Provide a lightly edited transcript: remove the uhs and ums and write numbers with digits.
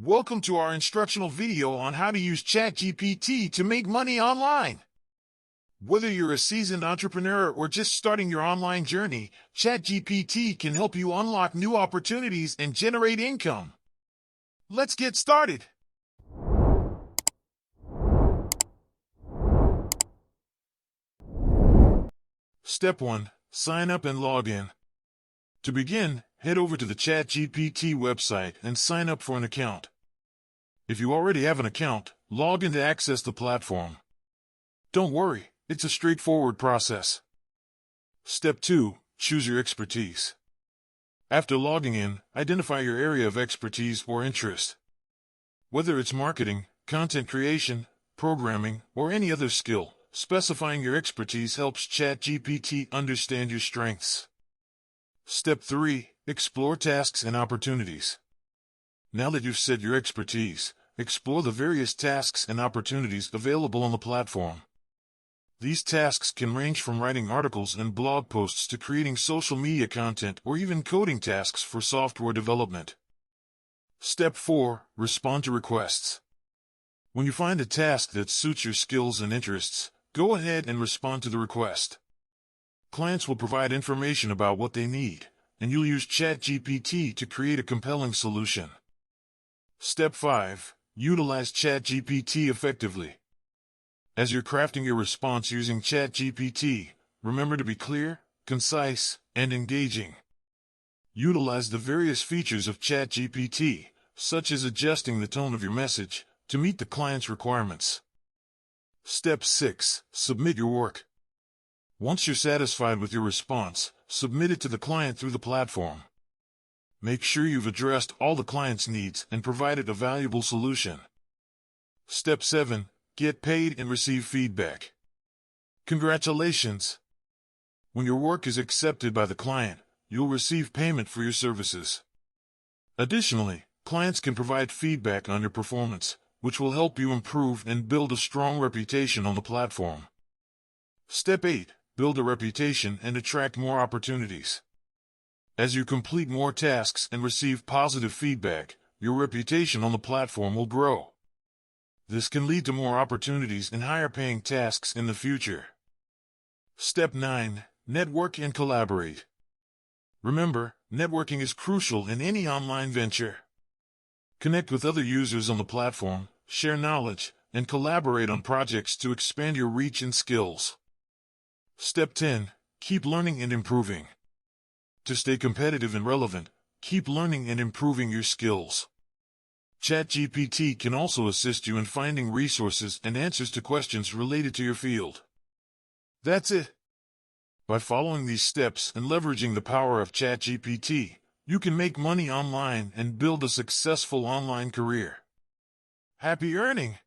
Welcome to our instructional video on how to use ChatGPT to make money online. Whether you're a seasoned entrepreneur or just starting your online journey, ChatGPT can help you unlock new opportunities and generate income. Let's get started. Step 1. Sign up and log in. To begin, head over to the ChatGPT website and sign up for an account. If you already have an account, log in to access the platform. Don't worry, it's a straightforward process. Step 2. Choose your expertise. After logging in, identify your area of expertise or interest. Whether it's marketing, content creation, programming, or any other skill, specifying your expertise helps ChatGPT understand your strengths. Step 3. Explore tasks and opportunities. Now that you've set your expertise, explore the various tasks and opportunities available on the platform. These tasks can range from writing articles and blog posts to creating social media content or even coding tasks for software development. Step 4. Respond to requests. When you find a task that suits your skills and interests, go ahead and respond to the request. Clients will provide information about what they need, and you'll use ChatGPT to create a compelling solution. Step 5. Utilize ChatGPT effectively. As you're crafting your response using ChatGPT, remember to be clear, concise, and engaging. Utilize the various features of ChatGPT, such as adjusting the tone of your message, to meet the client's requirements. Step 6. Submit your work. Once you're satisfied with your response, submit it to the client through the platform. Make sure you've addressed all the client's needs and provided a valuable solution. Step 7. Get paid and receive feedback. Congratulations! When your work is accepted by the client, you'll receive payment for your services. Additionally, clients can provide feedback on your performance, which will help you improve and build a strong reputation on the platform. Step 8. Build a reputation and attract more opportunities. As you complete more tasks and receive positive feedback, your reputation on the platform will grow. This can lead to more opportunities and higher-paying tasks in the future. Step 9. Network and collaborate. Remember, networking is crucial in any online venture. Connect with other users on the platform, share knowledge, and collaborate on projects to expand your reach and skills. Step 10. Keep learning and improving. To stay competitive and relevant, keep learning and improving your skills. ChatGPT can also assist you in finding resources and answers to questions related to your field. That's it. By following these steps and leveraging the power of ChatGPT, you can make money online and build a successful online career. Happy earning!